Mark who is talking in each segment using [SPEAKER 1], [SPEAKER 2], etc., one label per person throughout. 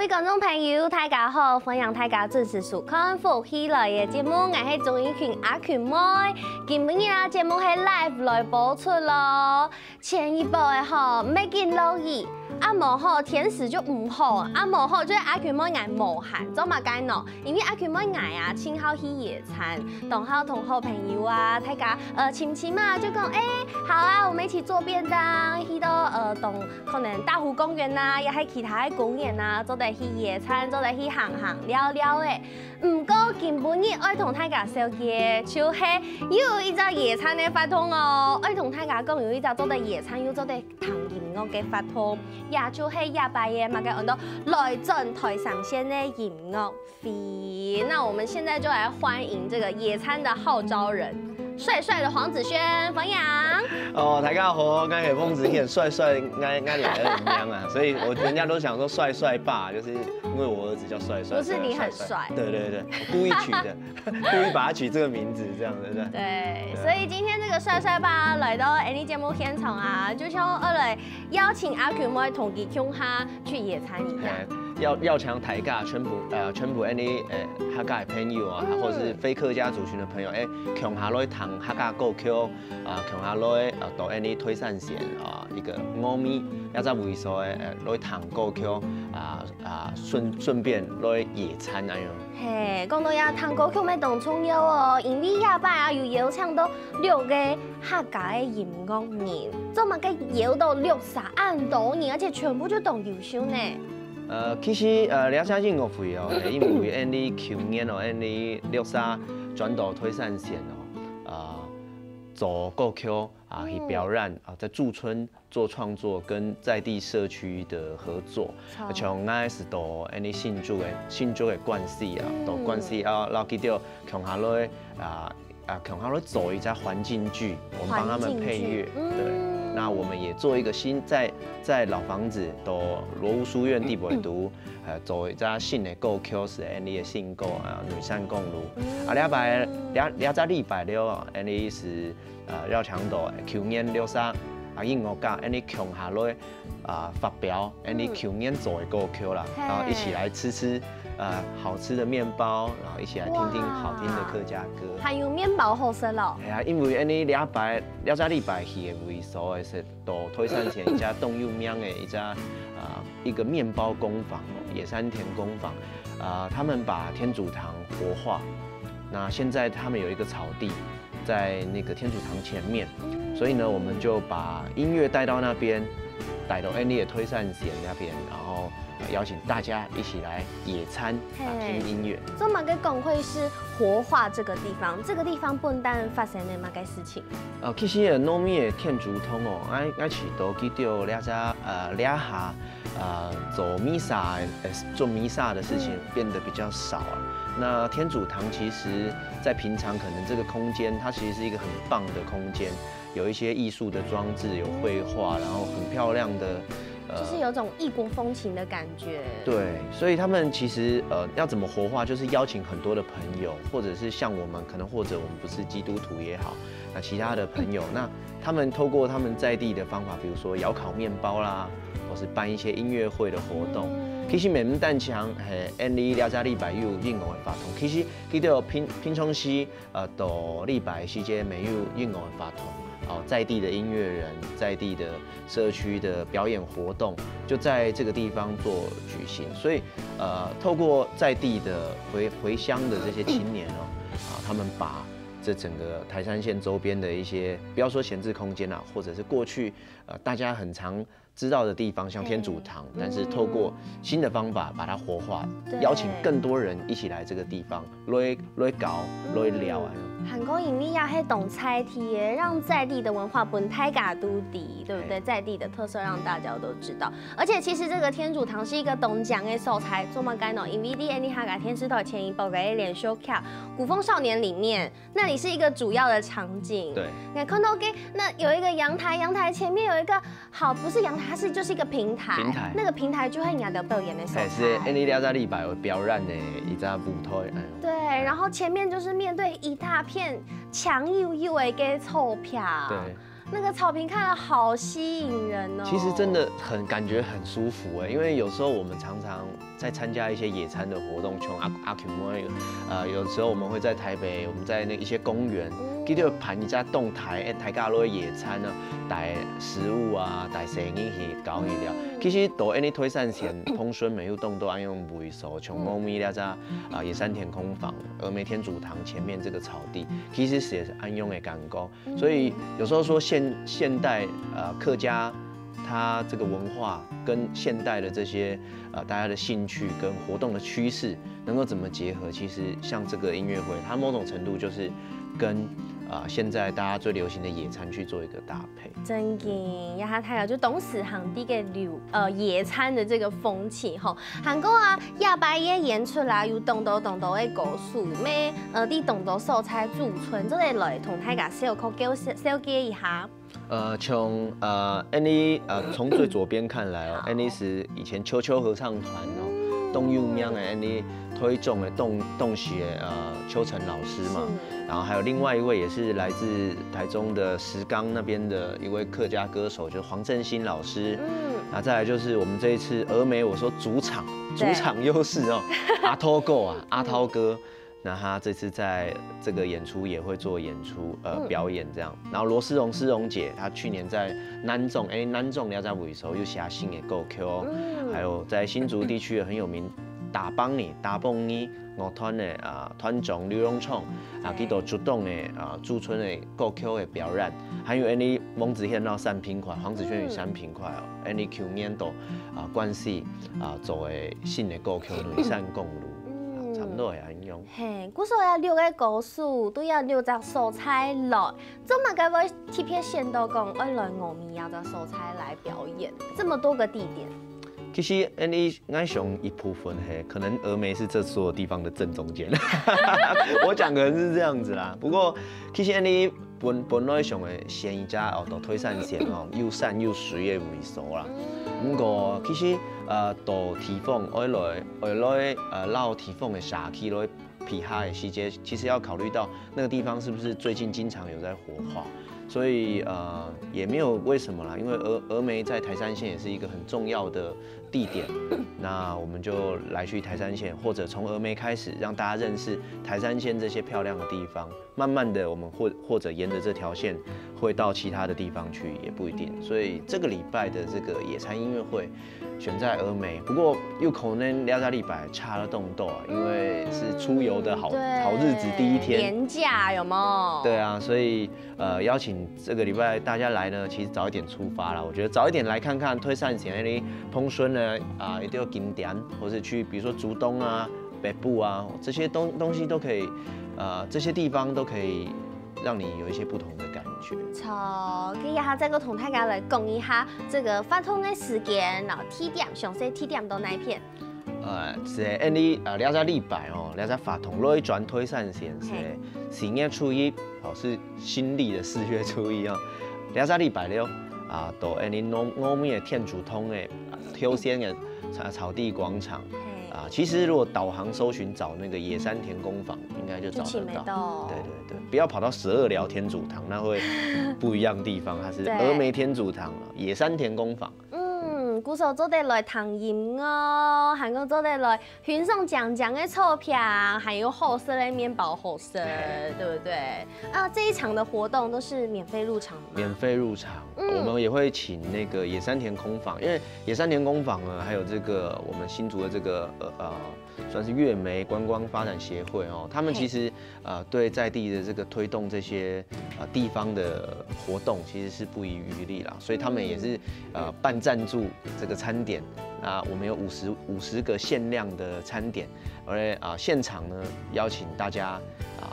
[SPEAKER 1] 观众朋友，大家好，欢迎大家准时收看《福喜来》的节目，我是综艺群阿群妹。今日啊，节目是 live 来播出咯。前一部的吼，没见落雨，啊无好天时就唔好，啊无好就是阿群妹爱无限，做嘛该喏？因为阿群妹爱啊，请好去野餐，同好朋友啊，大家亲戚嘛就讲好啊，我们一起做便当，去到可能大湖公园呐，也喺其他的公园呐，做得去野餐，做得去行聊的。唔过今晡日爱同大家小嘅，就是有一只野餐的发通哦，爱同大家讲有一只做得野餐又做得弹音乐嘅发通，也就是夜白夜嘛嘅按到来阵台上线的音乐会。那我们现在就来欢迎这个野餐的号召人。帅帅的黄子轩，冯阳。
[SPEAKER 2] 哦，大家好，刚才疯子很帅帅，爱来了怎么样啊？所以人家都想说帅帅爸，就是因为我儿子叫帅帅。
[SPEAKER 1] 不是你很帅。
[SPEAKER 2] 对，我故意取的，故意把他取这个名字，这样对不对？
[SPEAKER 1] 对，所以今天这个帅帅爸来到 Any 节目现场啊，就想来邀请阿群妹同佢共下去野餐一下。
[SPEAKER 2] 要强大家全部 any 客家的朋友啊，或者是非客家族群的朋友，共下来谈客家歌曲啊，共下来到 any 推散线啊，一个5米，也在为所来谈歌曲顺便来野餐那样。
[SPEAKER 1] 嘿，讲到呀，谈歌曲咪当重要哦，因为夜班啊有邀请到6个客家的音乐人，做乜嘅邀到63多人，而且全部就当优秀呢。
[SPEAKER 2] 其实了解音乐会哦，因为按你去年哦，按你63转到推散线哦，做歌曲啊，去表演啊，在驻村做创作，跟在地社区的合作，像我是到按你新竹的关系啊，到关系啊，然后记到共下来共下来做一家环境剧，我们帮他们配乐，对。那我们也做一个新在老房子到罗屋书院地北读，做一家新的歌曲是安利的新歌啊，女山公路。两只礼拜了，安利是要强到去年63音乐家安利共下来发表安利去年做的歌曲啦，然后一起来吃好吃的面包，然后一起来听听好听的客家歌。
[SPEAKER 1] 还有面包好吃咯。
[SPEAKER 2] 系啊，因为安尼两只礼拜去的为所的是到推山前一家动物名的一个面包工坊野山田工坊他们把天主堂活化。那现在他们有一个草地，在那个天主堂前面，所以呢，我们就把音乐带到那边，带到安利的推山前那边，然后邀请大家一起来野餐听音乐。
[SPEAKER 1] 做嘛个工会是活化这个地方，这个地方不但发生了嘛个事情。
[SPEAKER 2] 其实糯米的天主堂哦，我去到去到下做弥撒做弥撒的事情变得比较少啊。那天主堂其实在平常可能这个空间它其实是一个很棒的空间，有一些艺术的装置，有绘画，然后很漂亮的。
[SPEAKER 1] 就是有种异国风情的感觉。
[SPEAKER 2] 对，所以他们其实要怎么活化，就是邀请很多的朋友，或者是像我们可能或者我们不是基督徒也好，那其他的朋友，那他们透过他们在地的方法，比如说窑烤面包啦，或是办一些音乐会的活动。其实每门弹墙系按你了解礼拜有音乐的发通，其实记到平昌市到礼拜时间没有音乐的发通。在地的音乐人，在地的社区的表演活动，就在这个地方做举行。所以，透过在地的回乡的这些青年他们把这整个台山县周边的一些，不要说闲置空间啦，或者是过去大家很常知道的地方，像天主堂，但是透过新的方法把它活化，邀请更多人一起来这个地方，来搞来聊啊。
[SPEAKER 1] 韩国影力呀，黑懂猜题耶，让在地的文化本台嘎都底，对不对？在地的特色让大家都知道。而且其实这个天主堂是一个东江的素材，做嘛干喏？因为你哈嘎天师头前一部给脸修卡古风少年里面，那里是一个主要的场景。
[SPEAKER 2] 对。
[SPEAKER 1] 你看到给那有一个阳台，阳台前面有一个不是阳台，它就是一个平台。平台。那个平台就会拿到表演的素材。
[SPEAKER 2] 是，因为了在礼拜有表演的一只舞台。
[SPEAKER 1] 对，然后前面就是面对一大片强又又的给钞票。对。那个草坪看了好吸引人哦。
[SPEAKER 2] 其实真的感觉很舒服哎，因为有时候我们常常在参加一些野餐的活动，像阿 Q 有时候我们会在台北，我们在那一些公园，记得盘一下动台，台家落野餐呢，带食物啊，带生意去搞去了。其实都安尼推散线，通顺每活动都按用维守，像猫咪了在野山田空房、峨眉天主堂前面这个草地，其实是也是安用的感觉。所以有时候说现代客家它这个文化跟现代的这些大家的兴趣跟活动的趋势能够怎么结合？其实像这个音乐会，它某种程度就是跟现在大家最流行的野餐去做一个搭配。
[SPEAKER 1] 真嘅，呀哈太就董事行啲嘅野餐的这个风气吼，韩国亚白也演出来有动到的故事，咩啲动到素材驻村，这个来同大家小介一下。
[SPEAKER 2] 从从最左边看来哦，安妮是以前秋秋合唱团哦，动幼苗的安妮推动的动学邱晨老师嘛，然后还有另外一位也是来自台中的石冈那边的一位客家歌手，就是黄振兴老师。那再来就是我们这一次峨眉，我说主场优势哦，阿涛哥。那他这次在这个演出也会做表演这样，然后罗诗荣姐，她去年在南众了在尾手又写新的歌曲，还有在新竹地区也很有名大帮你乐团的团长刘荣创佢都主动的驻村的歌曲的表演，还有蒙子宪到三平块，黄子轩与三平块哦，去年度关系做的新的歌曲《女善共路》。差不多会安用。
[SPEAKER 1] 嘿，古时候要留个故事，都要留只素材来。怎么该会特别想到讲要来峨眉要只素材来表演？这么多个地点。
[SPEAKER 2] 其实，俺想一部分可能峨眉是这所有地方的正中间。我讲可能是这样子啦。不过，其实本来上的线一家都推散线又散又水的为数啦。不过，其实到提凤我来绕提凤的社区来皮哈的时节，其实要考虑到那个地方是不是最近经常有在活化。所以也没有为什么啦，因为峨眉在台山县也是一个很重要的地点，那我们就来去台山县，或者从峨眉开始，让大家认识台山县这些漂亮的地方。慢慢的，我们或者沿着这条线会到其他的地方去，也不一定。所以这个礼拜的这个野餐音乐会选在峨眉，不过又可能两家礼拜差了动豆啊，因为是出游的好日子第一天，
[SPEAKER 1] 年假有没有？
[SPEAKER 2] 对啊，所以邀请这个礼拜大家来呢，其实早一点出发啦。我觉得早一点来看看推散线那里蓬顺呢一定要景点，或是去比如说竹东啊、北部啊这些东西都可以，这些地方都可以让你有一些不同的感觉。
[SPEAKER 1] 错，今日哈再个同大家来讲一下这个发通的时间，然后起点，详细起点到哪一片？
[SPEAKER 2] 是按你了解礼拜哦，了解法通落去转推散线是4月初1，是新历的4月初1哦。了解礼拜六到按你峨眉的天主堂的挑选的草地广场。其实如果导航搜寻找那个野山田工坊，应该就找得到。对，不要跑到12寮天主堂，那会不一样的地方。它是峨眉天主堂野山田工坊。
[SPEAKER 1] 鼓手做得来弹音乐，韩国做得来欣赏奖的钞票，还有好吃的面包好吃，对不对？这一场的活动都是免费入场吗？
[SPEAKER 2] 免费入场，我们也会请那个野山田工坊，因为野山田工坊呢，还有这个我们新竹的这个算是月眉观光发展协会哦，他们其实对在地的这个推动这些地方的活动，其实是不遗余力啦，所以他们也是办赞助这个餐点。啊，我们有50个限量的餐点，而现场呢邀请大家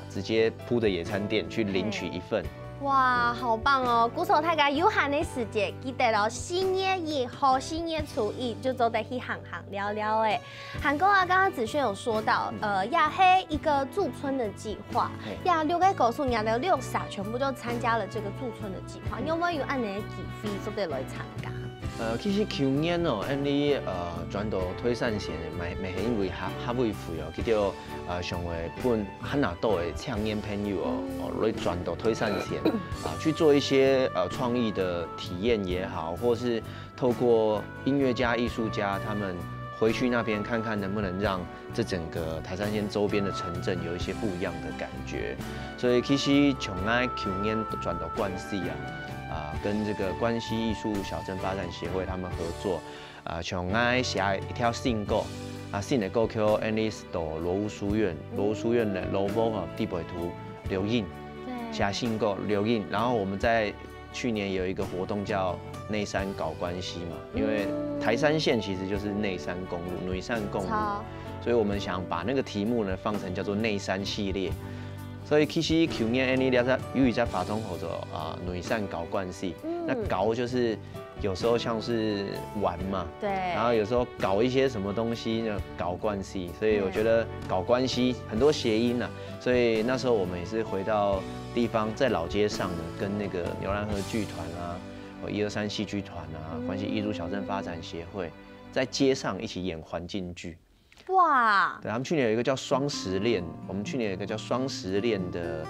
[SPEAKER 2] 直接铺的野餐垫去领取一份。
[SPEAKER 1] 哇，好棒哦！鼓手大家有限的时间，记得咯，4月1号、4月初1就走得去行聊聊诶。韩国刚刚子轩有说到，也是一个驻村的计划，呀，6个告诉你的6xã全部就参加了这个驻村的计划，你有没有按你的计费做得来参加？
[SPEAKER 2] 其实去年哦，因为全岛推散线的，咪係因為較費費哦，去到上回本漢拿島的青年朋友哦，來全島推散線去做一些創意的體驗也好，或是透過音樂家、藝術家他們回去那邊看看能不能讓這整個台三線周邊的城鎮有一些不一樣的感覺，所以其實從我去年全島關係跟這個關西藝術小鎮發展協會他們合作，從我寫一條新歌，新的歌曲 Alice 到羅屋書院，羅屋書院的羅某地北圖留印，寫新歌留印，然後我們在去年有一個活動叫內山搞關係嘛，因為台三線其實就是內山公路、女山公路，所以我們想把那個題目呢放成叫做內山系列。所以其實去年你了在由於在法中合作女善搞關係，那搞就是有時候像是玩嘛，對，然後有時候搞一些什麼東西呢，搞關係，所以我覺得搞關係很多諧音啊，所以那時候我們也是回到地方，在老街上呢，跟那個牛欄河劇團啊，123戲劇團啊，關西藝術小鎮發展協會，在街上一起演環境劇。哇！对，他们去年有一个叫《雙十戀》，我们去年有一个叫《雙十戀》的，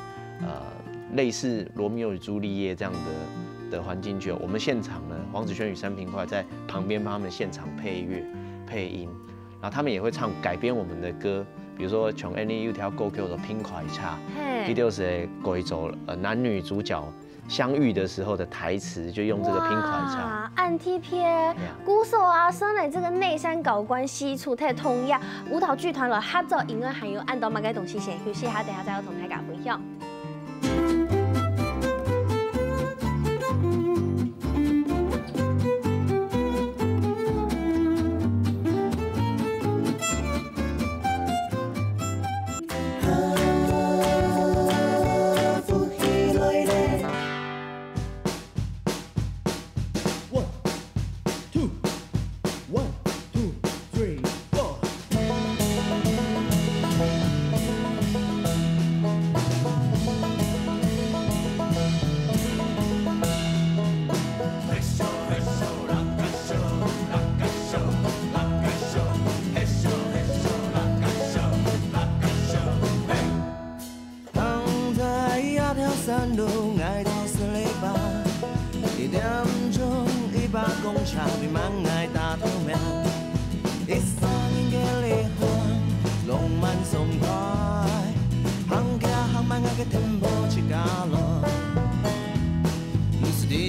[SPEAKER 2] 类似《羅密歐與朱麗葉》这样的环境剧。我们现场呢，黄子轩与三平快在旁边帮他们现场配乐、配音，然后他们也会唱改编我们的歌，比如说从 Any 有条歌叫做《拼快叉》，这就是贵州男女主角相遇的时候的台词，就用这个拼快叉。
[SPEAKER 1] 按 T P， 鼓手啊，生来这个内山搞关系，处太同样舞蹈剧团了，合作音乐还有按到马该东西先休息下，等下再要同大家分享。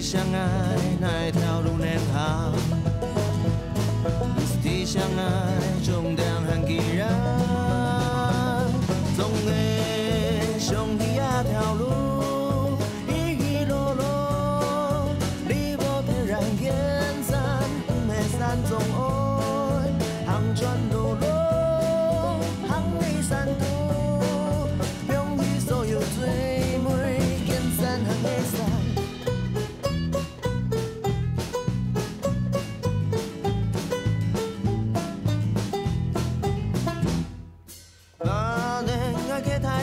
[SPEAKER 3] 相爱那条路难行，你是地相爱重点很既然，总会上去那条路，起起落落，你无得让眼山，不会山中爱，行转路路，行里山途，用去所有最美眼山行的山。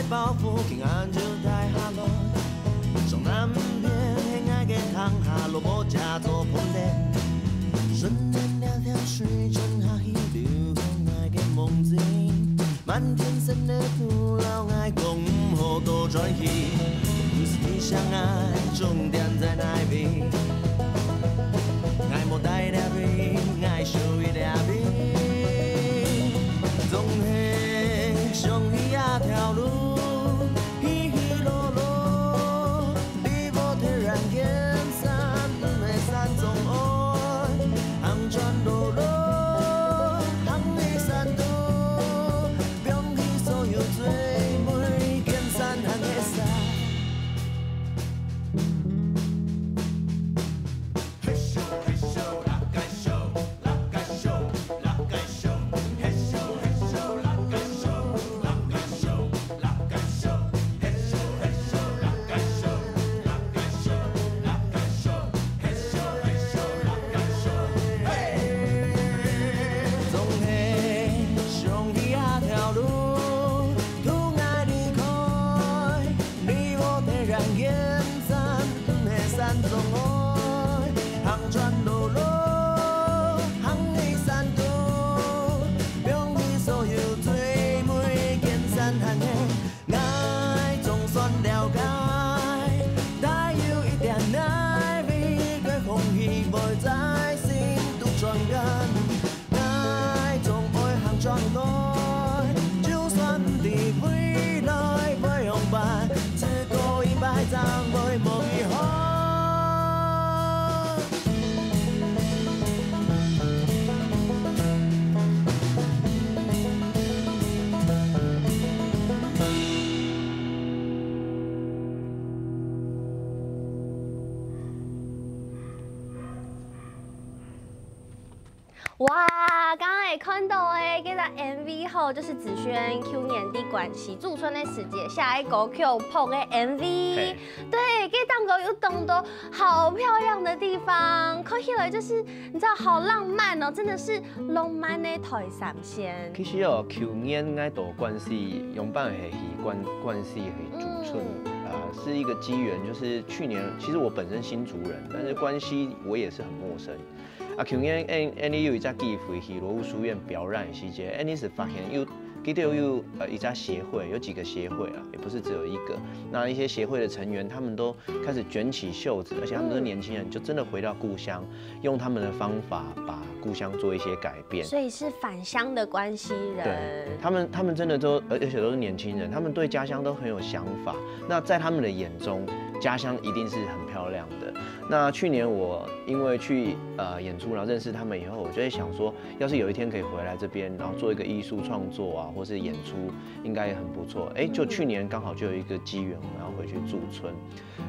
[SPEAKER 3] 包袱平安就带下落，从南边黑暗给躺下落，无家做铺垫，顺着两条水沉下去，流向爱的梦境，满天星的土老爱讲唔好多转去，不是你相爱，重点在哪边？爱莫带了边，爱属于了边，总会上去那条路。转落落，行里山途，让眼赞的山中爱，航船路路，航的山途，用你所有最美见山行的爱，总算了解，但有一点爱美的风气袂在心中传染，爱总爱航船来，就算伫未来袂用办，只顾一摆暂袂无遗憾。
[SPEAKER 1] 哇，刚刚也看到诶，这个 MV 后就是子轩 去年的关系驻村的时节下一个 Q 拍的 MV， 对，这当中有很多好漂亮的地方，看起来就是你知道好浪漫哦，真的是浪漫的台三线。
[SPEAKER 2] 其实哦，去年爱到关系用办的戏关系系驻村。是一个机缘，就是去年其实我本身新竹人，但是关西我也是很陌生。去年安有一只机会去罗湖书院表演的时节，安是发现记得有一家协会，有几个协会啊，也不是只有一个。那一些协会的成员，他们都开始卷起袖子，而且他们都是年轻人，就真的回到故乡，用他们的方法把故乡做一些改变。
[SPEAKER 1] 所以是返乡的关系人。
[SPEAKER 2] 对，他们真的都，而且都是年轻人，他们对家乡都很有想法。那在他们的眼中，家乡一定是很漂亮的。那去年我因为去演出，然后认识他们以后，我就会想说，要是有一天可以回来这边，然后做一个艺术创作啊，或是演出，应该也很不错。就去年刚好就有一个机缘，我们要回去驻村。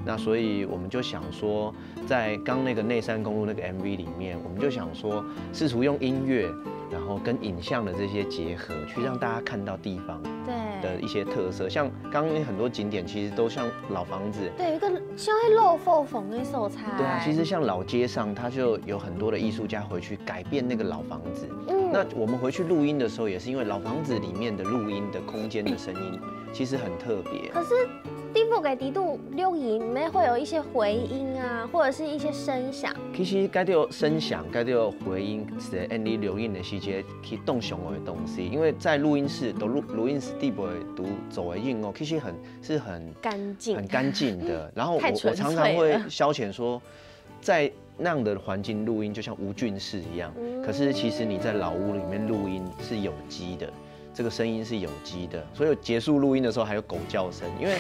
[SPEAKER 2] 那所以我们就想说，在刚那个内山公路那个 MV 里面，我们就想说，试图用音乐，然后跟影像的这些结合，去让大家看到地方的一些特色。像刚刚很多景点其实都像老房子，
[SPEAKER 1] 对，一个像会漏缝缝的色彩。
[SPEAKER 2] 对啊，其实像老街上，它就有很多的艺术家回去改变那个老房子。那我们回去录音的时候，也是因为老房子里面的录音的空间的声音其实很特别。
[SPEAKER 1] 可是地方给地度录音，里面会有一些回音啊，或者是一些声响。
[SPEAKER 2] 其实该有声响，该有回音，是按你录音的时间去动上的东西。因为在录音室，录音室地不会读走的音哦，其实很干净的。然后我常常会消遣说，在那样的环境录音就像无菌室一样，可是其实你在老屋里面录音是有机的，这个声音是有机的，所以结束录音的时候还有狗叫声，因为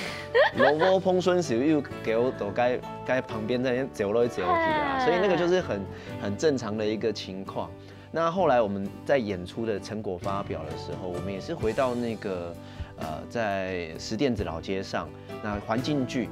[SPEAKER 2] 萝卜碰孙时又给我都该旁边在那边走来走去啊，所以那个就是很正常的一个情况。那后来我们在演出的成果发表的时候，我们也是回到那个在石碇子老街上，那环境剧，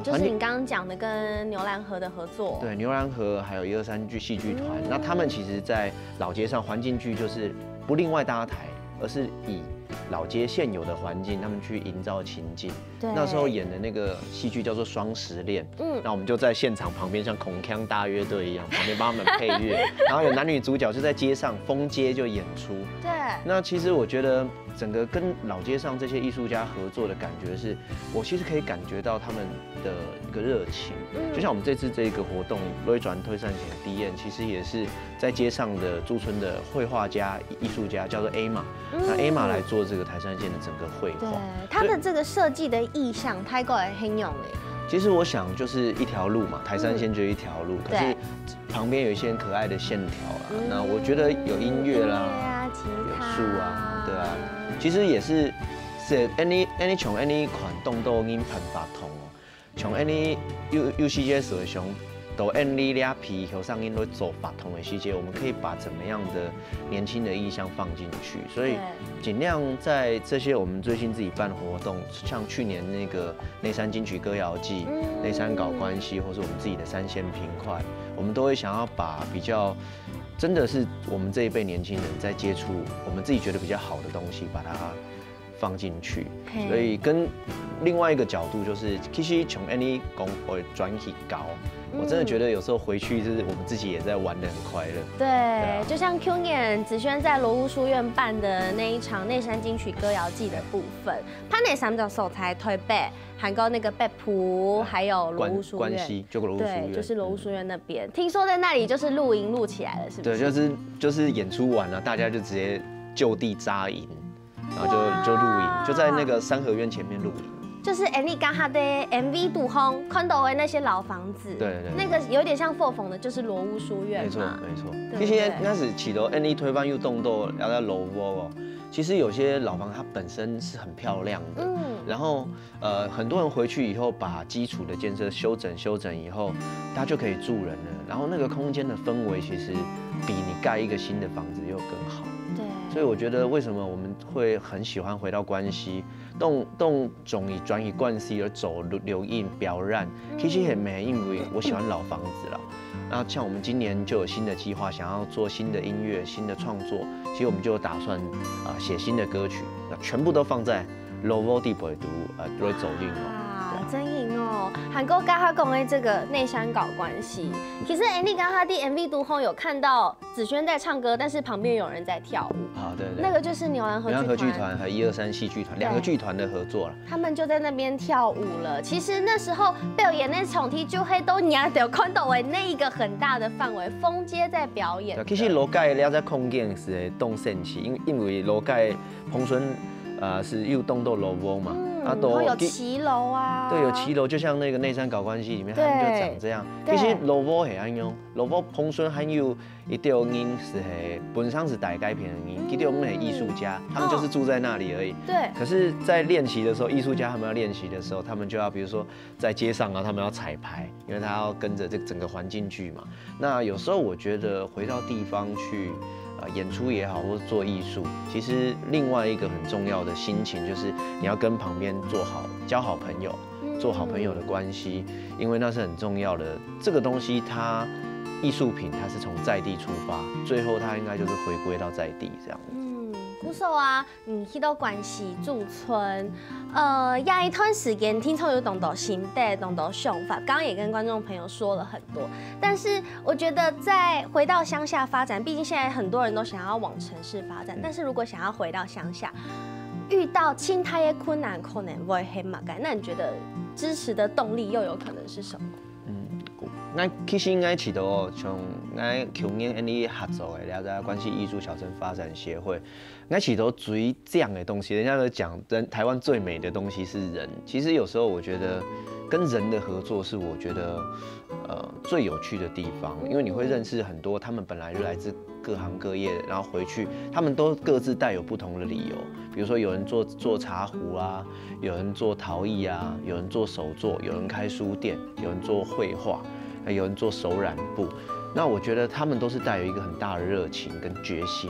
[SPEAKER 1] 就是你刚刚讲的跟牛兰河的合作，
[SPEAKER 2] 对，牛兰河还有123剧戏剧团，那他们其实在老街上环境剧就是不另外搭台，而是以老街现有的环境，他们去营造情境。那时候演的那个戏剧叫做《双十恋》，那我们就在现场旁边像孔锵大乐队一样，旁边帮他们配乐，然后有男女主角就在街上封街就演出。
[SPEAKER 1] 对，
[SPEAKER 2] 那其实我觉得整个跟老街上这些艺术家合作的感觉是，我其实可以感觉到他们的一个热情。就像我们这次这个活动“瑞转推善前第一其实也是在街上的驻村的绘画家、艺术家叫做 Emma，那 Emma 来做这个台山县的整个绘画。
[SPEAKER 1] 对，他的这个设计的意象，太过很用的。
[SPEAKER 2] 其实我想就是一条路嘛，台山县就一条路，可是旁边有一些很可爱的线条啦。那我觉得有音乐啦，有树啊，对啊，其实也是any 从 any 款动都音喷发通哦，从 any 有些些时候都 any 俩皮头上音都走发通的细节，我们可以把怎么样的年轻的意象放进去，所以尽量在这些我们最近自己办活动，像去年那个内山金曲歌谣季、内山搞关系，或是我们自己的三线平块，我们都会想要把比较真的是我们这一辈年轻人在接触我们自己觉得比较好的东西，把它放进去，所以跟另外一个角度就是，其实从 any 讲会转起高。我真的觉得有时候回去就是我们自己也在玩得很快乐。
[SPEAKER 1] 对，就像去年子轩在罗屋书院办的那一场内山金曲歌谣季的部分，潘内三角手才推背，韩国那个北浦，还有罗屋书院，
[SPEAKER 2] 关西就罗屋书院，
[SPEAKER 1] 对，就是罗屋书院那边。听说在那里就是露营录起来了，是不是？
[SPEAKER 2] 对，就是演出完了，大家就直接就地扎营，然后就露营，就在那个三合院前面露营。
[SPEAKER 1] 就是你刚他的 MV 杜烘看到的那些老房子，
[SPEAKER 2] 对，
[SPEAKER 1] 那个有点像凤的，就是罗屋书院嘛。
[SPEAKER 2] 没错。其实那是起头 any 推翻又动到要在楼窝哦。其实有些老房它本身是很漂亮的，然后很多人回去以后把基础的建设修整以后，它就可以住人了。然后那个空间的氛围其实比你盖一个新的房子又更好。
[SPEAKER 1] 对。所
[SPEAKER 2] 以我觉得为什么我们会很喜欢回到关西，动总以转移关系而走留印表染，其实也没因为我喜欢老房子了。那像我们今年就有新的计划，想要做新的音乐、新的创作，其实我们就有打算写新的歌曲，那全部都放在 Lovo 地北都会走进哦。
[SPEAKER 1] 真赢哦！韩国跟他讲的这个内山搞关系，其实你跟他的 MV 读后有看到子轩在唱歌，但是旁边有人在跳舞。
[SPEAKER 2] 对，
[SPEAKER 1] 那个就是牛栏河
[SPEAKER 2] 剧团和123戏剧团2个剧团的合作了。
[SPEAKER 1] 他们就在那边跳舞了。其实那时候表演那场 T 就黑都你有看到的那一个很大的范围，封街在表演。
[SPEAKER 2] 其实楼盖了在空间是动线器，因为楼盖彭村是又动到楼窝嘛。
[SPEAKER 1] 都有骑楼啊，
[SPEAKER 2] 对，有骑楼，就像那个内山搞关系里面，他们就长这样。其实罗窝也安用，罗窝彭顺还有一条人是本身是大改编的人，其实我们是艺术家，他们就是住在那里而已。
[SPEAKER 1] 对。
[SPEAKER 2] 可是，在练习的时候，艺术家他们要练习的时候，他们就要比如说在街上啊，他们要彩排，因为他要跟着这整个环境剧嘛。那有时候我觉得回到地方去。演出也好，或者做艺术，其实另外一个很重要的心情就是你要跟旁边交好朋友，做好朋友的关系，因为那是很重要的。这个东西它艺术品它是从在地出发，最后它应该就是回归到在地这样子。
[SPEAKER 1] 鼓手啊，去到关西驻村，一段时间，听说有懂得心得，懂得想法。刚刚也跟观众朋友说了很多，但是我觉得再回到乡下发展，毕竟现在很多人都想要往城市发展，但是如果想要回到乡下，遇到青苔的困难，可能会很马改。那你觉得支持的动力又有可能是什么？
[SPEAKER 2] 其实我起到像我去年跟你合作的了解关系艺术小镇发展协会，我起到最这样的东西，人家都讲台湾最美的东西是人。其实有时候我觉得跟人的合作是我觉得最有趣的地方，因为你会认识很多他们本来就来自各行各业，然后回去他们都各自带有不同的理由。比如说有人做茶壶啊，有人做陶艺啊，有人做手作，有人开书店，有人做绘画。有人做手染布，那我觉得他们都是带有一个很大的热情跟决心，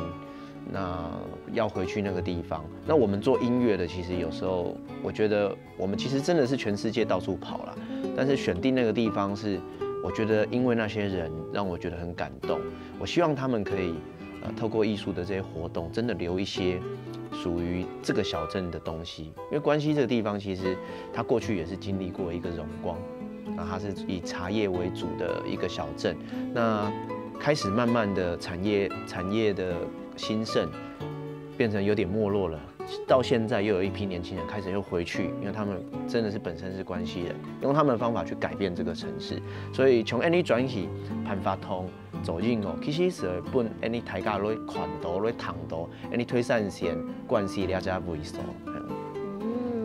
[SPEAKER 2] 那要回去那个地方。那我们做音乐的，其实有时候我觉得我们其实真的是全世界到处跑啦，但是选定那个地方是，我觉得因为那些人让我觉得很感动。我希望他们可以透过艺术的这些活动，真的留一些属于这个小镇的东西，因为关西这个地方其实它过去也是经历过一个荣光。它是以茶叶为主的一个小镇，那开始慢慢的产业的兴盛，变成有点没落了。到现在又有一批年轻人开始又回去，因为他们真的是本身是关西人，用他们的方法去改变这个城市。所以从 any 转起潘发通走进哦，其实是本 any 大家来看到来谈到 any 推散线关系了解为首。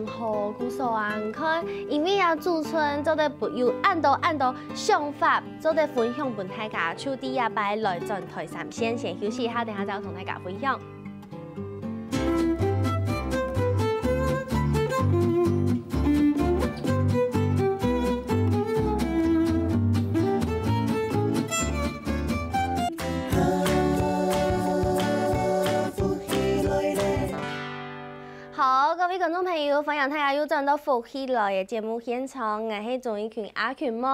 [SPEAKER 1] 好，鼓手啊，你看，因为要驻村，做得有按到想法，做得分享本大家，手底啊摆来转台上，先休息一下，等下再同大家分享。好，各位观众朋友，欢迎大家又转到福喜来的节目现场，我是钟义群阿群妹。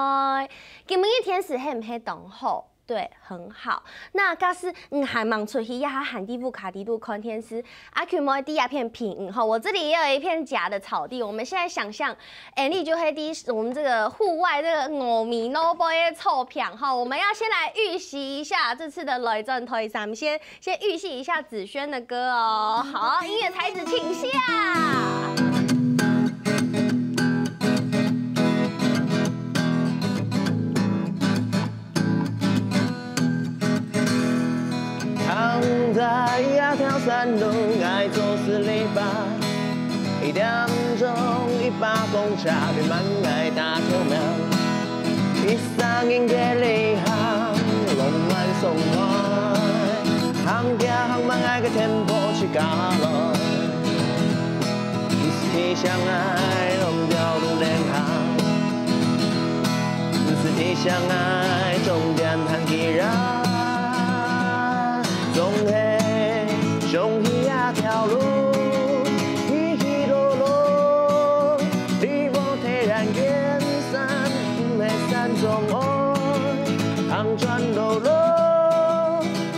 [SPEAKER 1] 今日天时系唔系当好？对，很好。那假使还忙出去呀，喊地布卡迪布看天师，阿 Q 摸第二片平哈，我这里也有一片假的草地。我们现在想象，Andy 就会我们这个户外这个五米 no boy 的臭片哈，我们要先来预习一下这次的雷震推三，先预习一下子轩的歌哦。好，音乐才子请下。
[SPEAKER 2] 躺在一条山路，爱走4里8，1点钟1把公车，别慢爱打球苗，一三音给里行，浪漫送来，行行行慢爱个天坡去加落，一时天相爱，弄掉路联行，一时天相爱，终点喊起人。总黑上去啊条路，起起落落，你我体然眼山，不会山中爱，行转落落，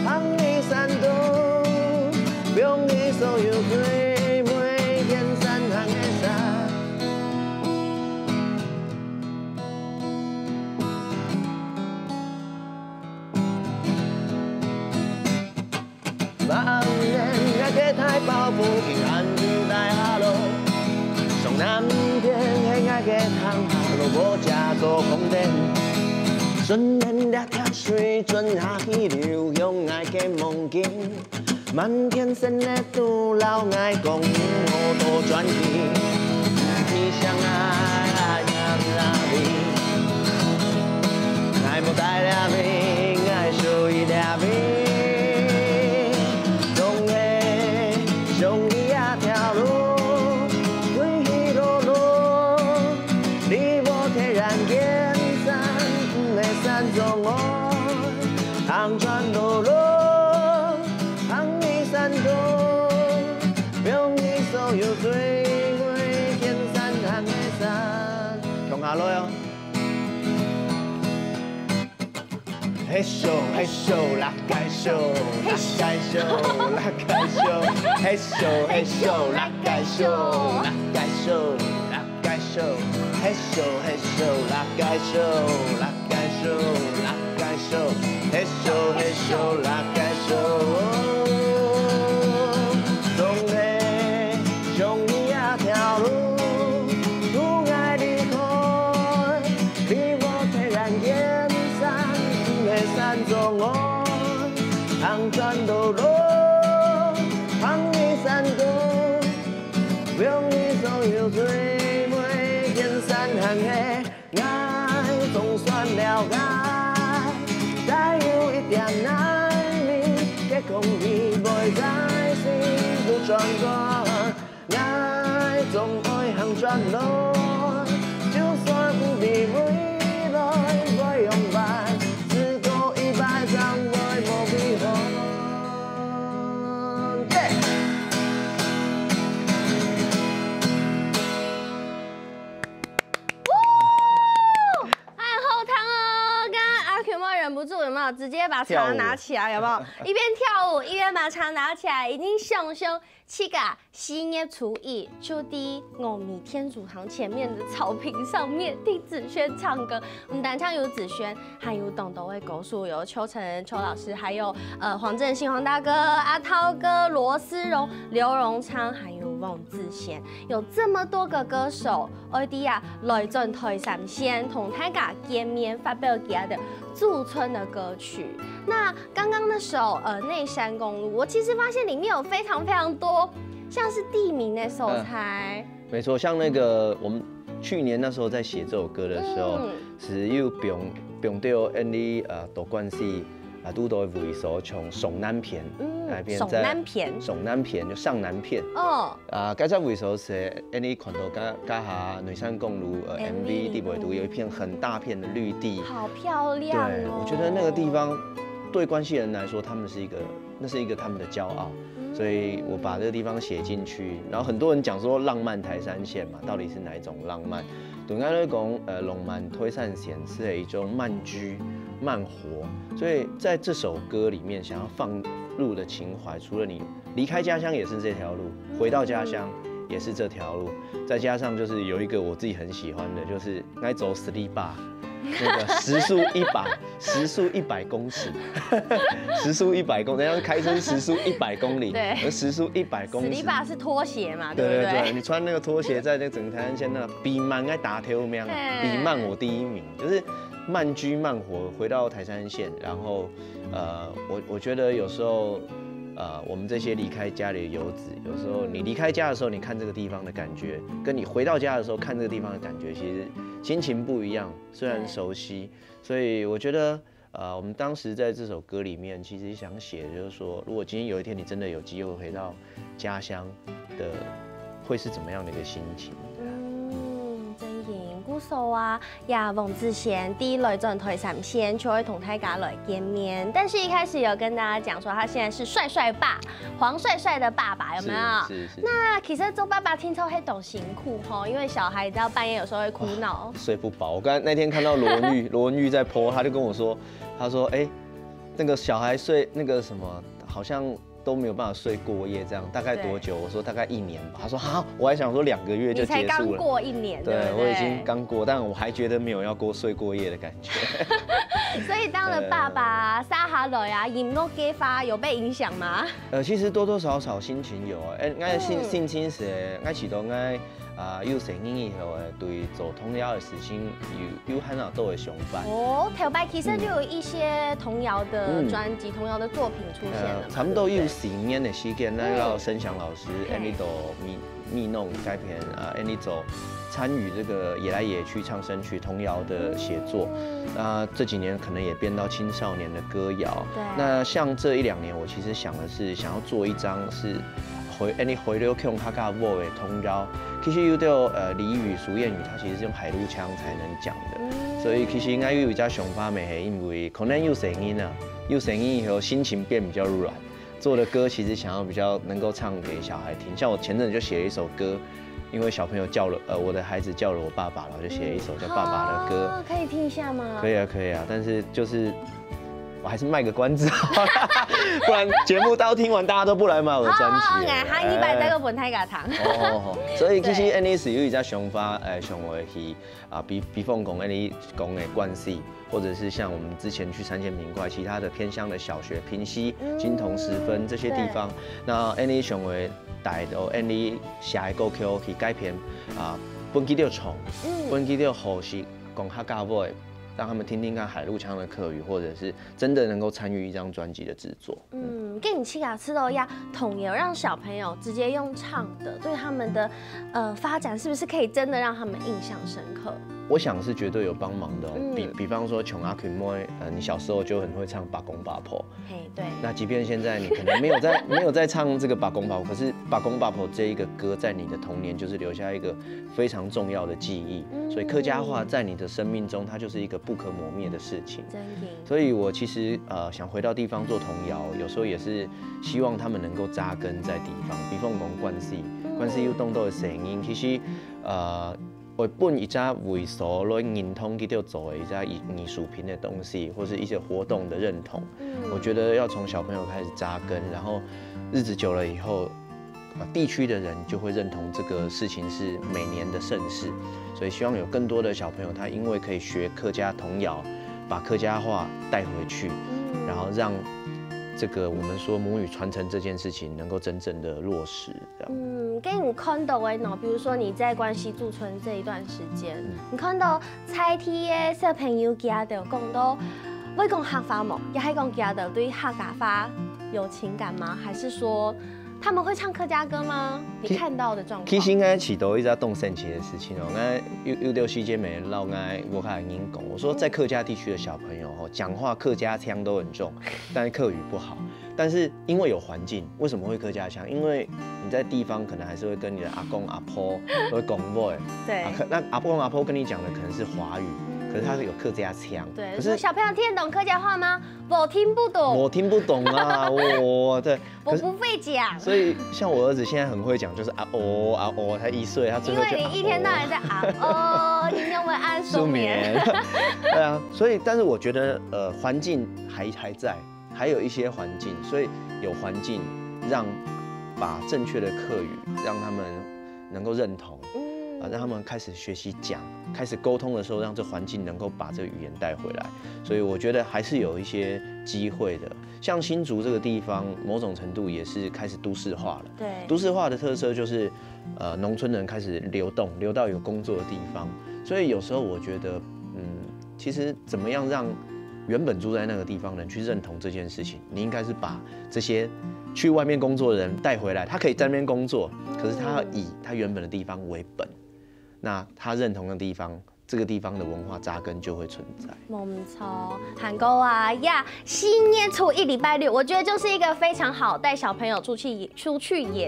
[SPEAKER 2] 行里山路，用你所有最美天山行的山。万年那个太保不平安住在下路，上南边黑那个汤下路无家做空店，顺连两条水准下去流，向爱的梦境，满天星的都老爱讲我多传奇，你相爱呀那里，爱莫带了命，爱属于了命。上去啊条路，起起落落，你我天然眼山，不会山中爱，行转落落，行里山路，用你所有最美天山行的山，唱下来哦。嘿咻嘿咻啦盖咻啦盖咻啦盖咻，嘿咻嘿咻啦盖咻啦盖咻啦盖咻，嘿咻嘿咻啦盖咻啦盖咻啦盖咻，嘿咻嘿咻啦盖咻。总会上去啊条路，不爱离开，你我天然眼山。山中爱，行转落落，行里山路，用你所有最美天山行的爱，总算了解，再有一点难眠，结空气袂在心不转转，爱总爱行转落，就算不必未来我用白。让我莫比红。
[SPEAKER 1] 后堂哦，刚刚阿 Q 忍不住有没有直接把茶拿起来？有没有一边跳舞一边把茶拿起来？已经熊七个新业厨艺就地5米天主堂前面的草坪上面听子轩唱歌，我们单唱有子轩，还有董董的狗树，有邱晨邱老师，还有黄正兴黄大哥、阿涛哥、罗思荣、刘荣昌，还有王志贤，有这么多个歌手，我哋啊来阵台三线同大家见面，发表自己的驻村的歌曲。那刚刚那首内山公路，我其实发现里面有非常多像是地名的素材。
[SPEAKER 2] 没错，像那个我们去年那时候在写这首歌的时候，是有用到因你大关系拄到的位所从上南片，
[SPEAKER 1] 上南片
[SPEAKER 2] 就上南片。
[SPEAKER 1] 哦。
[SPEAKER 2] 该在位所是因你看到加下内山公路MV 地尾图有一片很大片的绿地，
[SPEAKER 1] 好漂亮哦。
[SPEAKER 2] 对，我觉得那个地方对关系人来说，那是一个他们的骄傲。所以我把这个地方写进去，然后很多人讲说浪漫台山线嘛，到底是哪一种浪漫？对我来讲，浪漫推散弦是一种慢居慢活，所以在这首歌里面想要放入的情怀，除了你离开家乡也是这条路，回到家乡也是这条路，再加上就是有一个我自己很喜欢的，就是爱走实力霸。那个时速100公尺，时速100公，人家开车时速100公里，
[SPEAKER 1] 对，
[SPEAKER 2] 而时速100公尺。
[SPEAKER 1] 史力霸是拖鞋嘛，对
[SPEAKER 2] 对
[SPEAKER 1] 不对？
[SPEAKER 2] 对，你穿那个拖鞋在那整个台湾线那比慢爱打条命，比慢我第1名，就是慢居慢活回到台山县，然后我觉得有时候。我们这些离开家里的游子，有时候你离开家的时候，你看这个地方的感觉，跟你回到家的时候看这个地方的感觉，其实心情不一样。虽然熟悉，所以我觉得，我们当时在这首歌里面，其实想写的就是说，如果今天有一天你真的有机会回到家乡的，会是怎么样的一个心情？
[SPEAKER 1] 鼓手啊，呀，王志贤第一来转推3线，就会同大家来见面。但是一开始有跟大家讲说，他现在是帅帅爸，黄帅帅的爸爸，有没有？
[SPEAKER 2] 是。
[SPEAKER 1] 那其实做爸爸听说会懂辛苦吼，因为小孩到半夜有时候会哭闹，
[SPEAKER 2] 睡不饱。我刚才那天看到罗文玉在 po， 他就跟我说，他说，那个小孩睡那个什么，好像。都没有办法睡过夜，这样大概多久？我说大概1年吧。他说好，我还想说2个月就结束了。
[SPEAKER 1] 你才刚过1年，对不对？
[SPEAKER 2] 我已经刚过，但我还觉得没有要睡过夜的感觉。
[SPEAKER 1] 所以当了爸爸，撒下来啊，饮乐给发有被影响吗？
[SPEAKER 2] 其实多多少少心情有啊，我性情是，我始终有成年以后对做童谣的事情有很多的想法。
[SPEAKER 1] 哦，头摆其实就有一些童谣的专辑、童谣的作品出现了。
[SPEAKER 2] 差不多有10年的时间，那让申祥老师你都密弄改编你都参与这个野来野去唱声曲童谣的写作。那这几年可能也变到青少年的歌谣。那像这1、2年，我其实想的是想要做一张是回流用客家话的童谣。其实有到俚语、俗谚语，它其实是用海陆腔才能讲的，所以其实应该有一家想法没是因为可能有声音啊，有声音以后心情变比较软，做的歌其实想要比较能够唱给小孩听。像我前阵子就写了一首歌，因为小朋友叫了我的孩子叫了我爸爸了，我就写了一首叫《爸爸》的歌，
[SPEAKER 1] 可以听一下吗？
[SPEAKER 2] 可以啊，但是就是。我还是卖个关子，不然节目到听完大家都不来买我的专辑。
[SPEAKER 1] 下礼拜再个本太家堂。
[SPEAKER 2] 所以其实 Annie 是有一只想法，想会去比方讲 Annie 讲的关系，或者是像我们之前去3线平块，其他的偏乡的小学，平溪、金童十分这些地方，那 Annie 想会带到 Annie 写的歌曲去改编本基调唱，本基调好是讲客家话。让他们听听看海陆腔的客语，或者是真的能够参与一张专辑的制作。
[SPEAKER 1] 跟你去吃到呀，童谣让小朋友直接用唱的，对他们的发展是不是可以真的让他们印象深刻？
[SPEAKER 2] 我想是绝对有帮忙的比方说琼阿群妹，你小时候就很会唱《把公把婆》，
[SPEAKER 1] 对。
[SPEAKER 2] 那即便现在你可能没有在唱这个《把公把婆》，可是《把公把婆》这一个歌在你的童年就是留下一个非常重要的记忆。所以客家话在你的生命中，它就是一个不可磨灭的事情。
[SPEAKER 1] 真的。
[SPEAKER 2] 所以我其实想回到地方做童谣，有时候也是希望他们能够扎根在地方。比方讲关系有动到的声音，其实为本一家为所来认同去做的一家艺术品的东西，或是一些活动的认同，我觉得要从小朋友开始扎根，然后日子久了以后，地区的人就会认同这个事情是每年的盛事，所以希望有更多的小朋友，他因为可以学客家童谣，把客家话带回去，然后让这个我们说母语传承这件事情能够真正的落实。
[SPEAKER 1] 跟你看到的呢，比如说你在关西驻村这一段时间，你看到菜地的小朋友家的讲到，会讲客家吗？也还讲家的对客家话有情感吗？还是说他们会唱客家歌吗？你看到的状况？
[SPEAKER 2] 其实应该起到一个动神奇的事情哦。有条时间没唠，我看人讲，我说在客家地区的小朋友讲话客家腔都很重，但是客语不好。但是因为有环境，为什么会客家腔？因为你在地方可能还是会跟你的阿公阿婆会讲话，
[SPEAKER 1] 对。
[SPEAKER 2] 那阿公阿婆跟你讲的可能是华语，可可是它有客家腔。
[SPEAKER 1] 对，
[SPEAKER 2] 可是
[SPEAKER 1] 小朋友听得懂客家话吗？我听不懂。
[SPEAKER 2] 我听不懂啊，对，
[SPEAKER 1] 我不会讲。
[SPEAKER 2] 所以像我儿子现在很会讲，就是啊哦，才1岁，他最
[SPEAKER 1] 因
[SPEAKER 2] 后就
[SPEAKER 1] 为你一天到晚在啊哦，今天晚安舒眠。
[SPEAKER 2] 对啊，所以但是我觉得环境还在，还有一些环境，所以有环境把正确的客语让他们能够认同。让他们开始学习讲，开始沟通的时候，让这环境能够把这个语言带回来，所以我觉得还是有一些机会的。像新竹这个地方，某种程度也是开始都市化了。
[SPEAKER 1] 对，
[SPEAKER 2] 都市化的特色就是，农村人开始流到有工作的地方，所以有时候我觉得，其实怎么样让原本住在那个地方的人去认同这件事情，你应该是把这些去外面工作的人带回来，他可以在那边工作，可是他要以他原本的地方为本。那他认同的地方，这个地方的文化扎根就会存在。
[SPEAKER 1] 冇错，韩国啊呀，新年初1礼拜6，我觉得就是一个非常好带小朋友出去野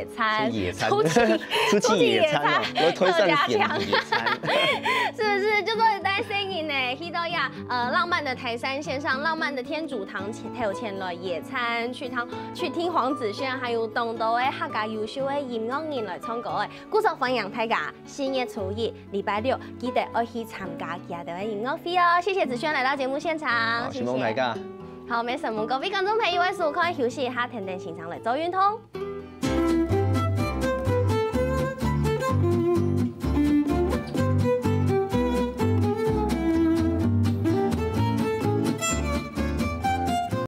[SPEAKER 1] 餐，
[SPEAKER 2] 出去野餐哦，我推上野餐，
[SPEAKER 1] 是不是？就说带新年呢，去到呀浪漫的台山线上，浪漫的天主堂头前来野餐，去听黄子轩，还有东岛的客家优秀的音乐人来唱歌的，鼓手欢迎大家新年初1礼拜6，记得要去参加今日的音乐会哦！谢谢子轩来到节目现场，谢谢。好，没什么，各位观众朋友，我是看休息一下，听听现场来做运动。